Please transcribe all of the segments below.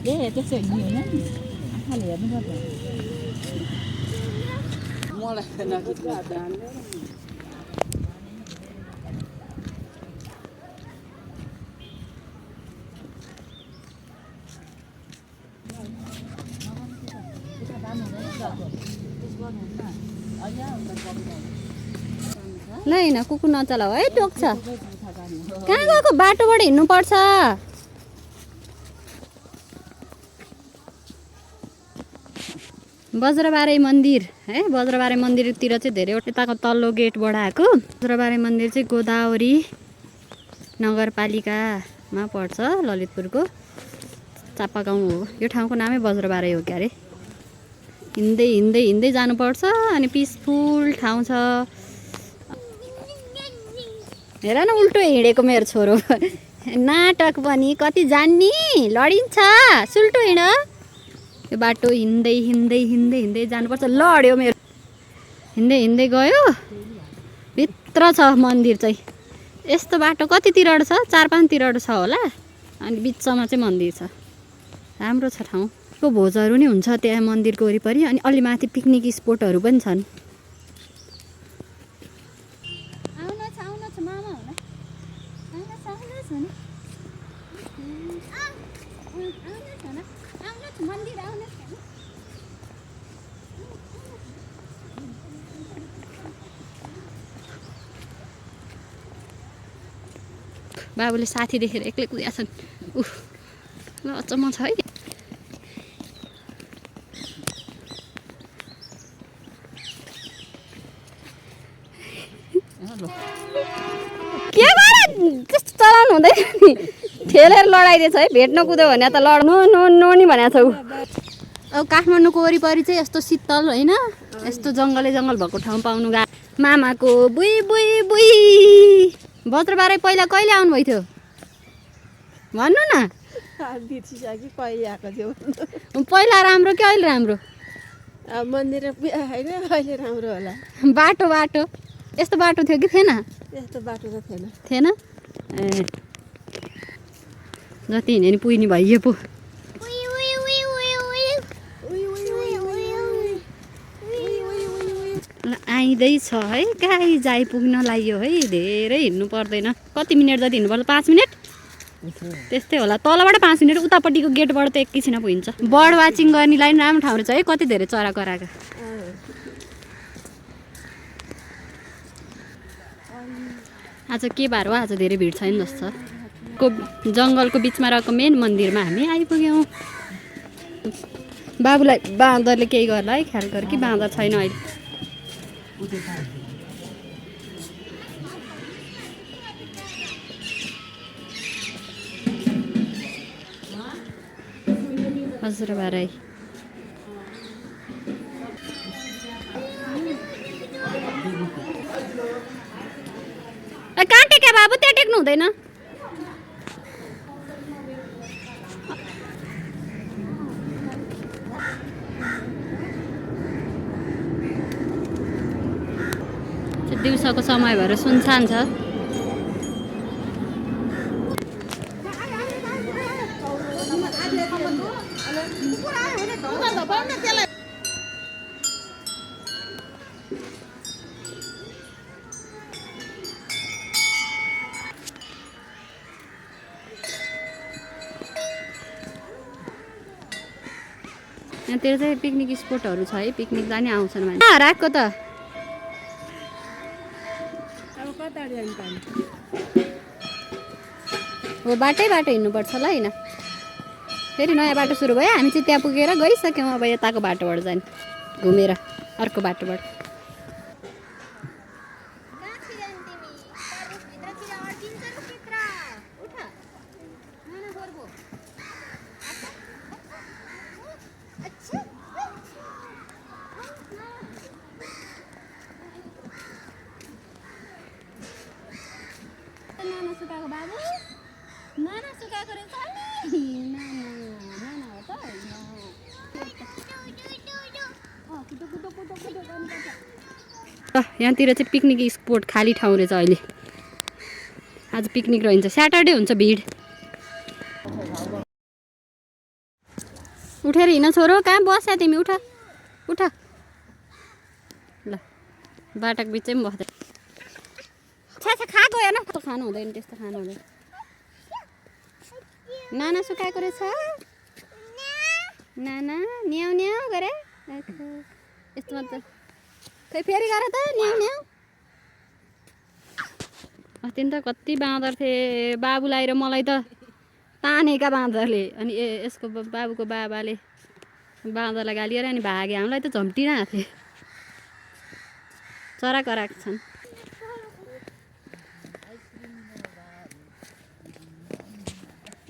त्यसो हिँड्यो होइन आँखाले हेर्नुपर्छ मलाई ल हिँड कुकुर नचलाऊ है टोक्छ कहाँ गएको बाटोबाट हिँड्नुपर्छ बज्रबारे मन्दिर है बज्रबारे मन्दिरतिर चाहिँ धेरै यताको तल्लो गेटबाट आएको बज्रबारे मन्दिर चाहिँ गोदावरी नगरपालिकामा पर्छ ललितपुरको चापागाउँ हो यो ठाउँको नामै बज्रबारे हो क्या अरे हिँड्दै हिँड्दै हिँड्दै जानुपर्छ अनि पिसफुल ठाउँ छ हेर न उल्टो हिँडेको मेरो छोरो नाटक पनि कति जान्नी लडिन्छ सुल्टो हिँड यो बाटो हिँड्दै हिँड्दै हिँड्दै हिँड्दै जानुपर्छ लड्यो मेरो हिँड्दै हिँड्दै गयो भित्र छ मन्दिर चाहिँ यस्तो बाटो कतितिर छ 4-5 तिर छ होला अनि बिचमा चाहिँ मन्दिर छ राम्रो छ ठाउँ को भोजहरू नि हुन्छ त्यहाँ मन्दिरको वरिपरि अनि अलि माथि पिकनिक स्पोटहरू पनि छन् बाबुले साथी देखेर एक्लै कुदिया छन् उफ ल अचम्म छ है के गरे त्यस्तो चलाउनु हुँदैन नि ठेलेर लडाइदिएछ है भेट्न कुद्यो भने त लड्नु नो नि भनेको छ ऊ अब काठमाडौँको वरिपरि चाहिँ यस्तो शीतल होइन यस्तो जङ्गल भएको ठाउँ पाउनु गा मामाको बुई बुई बुई बज्रबारे पहिला कहिले आउनुभएको थियो भन्नु न पहिला राम्रो कि अहिले राम्रो मन्दिर होइन अहिले राम्रो होला बाटो यस्तो बाटो थियो कि थिएन यस्तो बाटो त थिएन ए जति हिँड्यो नि पुग्ने भइयो पो आइँदैछ है गाई जाइ पुग्न लाग्यो है धेरै हिँड्नु पर्दैन कति मिनट जति हिँड्नु पर्छ 5 मिनट त्यस्तै होला तलबाट 5 मिनट उतापट्टिको गेटबाट त एकैछिन पुगिन्छ बर्ड वाचिङ गर्नेलाई पनि राम्रो ठाउँ रहेछ है कति धेरै चरा कराएका आज के बार हो आज धेरै भिड छैन जस्तो को जङ्गलको बिचमा रहेको मेन मन्दिरमा हामी आइपुग्यौँ बाबुलाई बाँदरले केही गर्ला है ख्याल गर कि बाँदर छैन अहिले बज्रबारे कहाँ टेक्या बाबु त्यहाँ टेक्नु हुँदैन दिउँसोको समय भएर सुनसान छ यहाँतिर चाहिँ पिकनिक स्पोटहरू छ है पिकनिक जाने आउँछन् मान्छे राखको त हो बाटै हिँड्नुपर्छ ल होइन फेरि नयाँ बाटो सुरु भयो हामी चाहिँ त्यहाँ पुगेर गइसक्यौँ अब यताको बाटोबाट जाने घुमेर अर्को बाटोबाट यहाँतिर चाहिँ पिकनिक स्पोट खाली ठाउँ रहेछ अहिले आज पिकनिक रहन्छ स्याटरडे हुन्छ भिड उठेर हिँड छोरो, कहाँ बस्या तिमी? उठ उठ ल, बाटोको बिचैमा बस्दै छ्या खाएको हेर्न। त्यस्तो खानु हुँदैन, त्यस्तो खानु हुँदैन। नाना सुकाएको रहेछ नाना, न्याउ न्याउ गरे यस्तोमा त। खै फेरि गर त न्याउ न्याउ। अस्ति त कति बाँदर थिए बाबुलाई र मलाई त तानेका बाँदरले। अनि यसको बाबुको बाबाले बाँदरलाई गाली गरे अनि भागे। हामीलाई त झम्टिरहेको थिए। चरा कराएको छन्।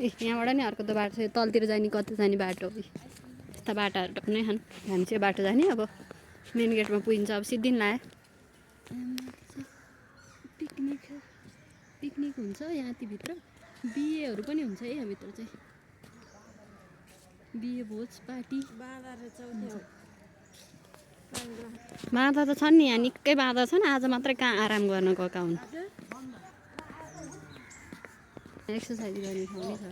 ए यहाँबाट नि अर्को त बाटो छ, तलतिर जाने कति जाने बाटो। यस्ता बाटाहरू पनि खान्। हामी चाहिँ बाटो जाने। अब मेन गेटमा पुगिन्छ। अब सिद्धिन लायो। पिकनिक पिकनिक हुन्छ यहाँ भित्र। बिहेहरू पनि हुन्छ है यहाँभित्र चाहिँ। बिहे भोज पार्टी। बाँदर त छन् नि यहाँ, निकै बाँदर छन्। आज मात्रै कहाँ आराम गर्न गएका हुन्। एक्सर्साइज गर्ने ठाउँ नै छ।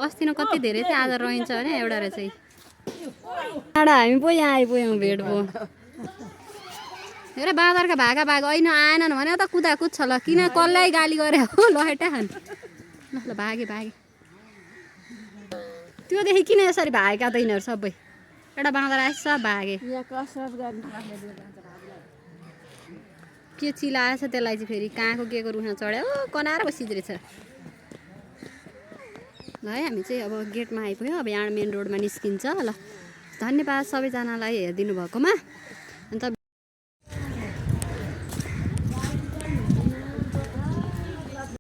अस्ति न कति धेरै थियो, आज रहन्छ भने एउटा रहेछ। टाढा हामी पो यहाँ आइपुग्यौँ, भेट भयो। हेर बाँदरका भागा भाग ऐन आएनन् भने त कुदाकुद छ। ल किन कसलाई गाली गरे हो ल हेटा खान्। ल भागे भागे। त्योदेखि किन यसरी भागेका त यिनीहरू सबै। एउटा बाँदर आएछ भागे। के चिलाएछ त्यसलाई चाहिँ फेरि कहाँको के को रुखमा चढ्यो कनाएर बसिँदो रहेछ। ल है हामी चाहिँ अब गेटमा आइपुग्यो। अब यहाँ मेन रोडमा निस्किन्छ। ल धन्यवाद सबैजनालाई हेरिदिनु भएकोमा। अन्त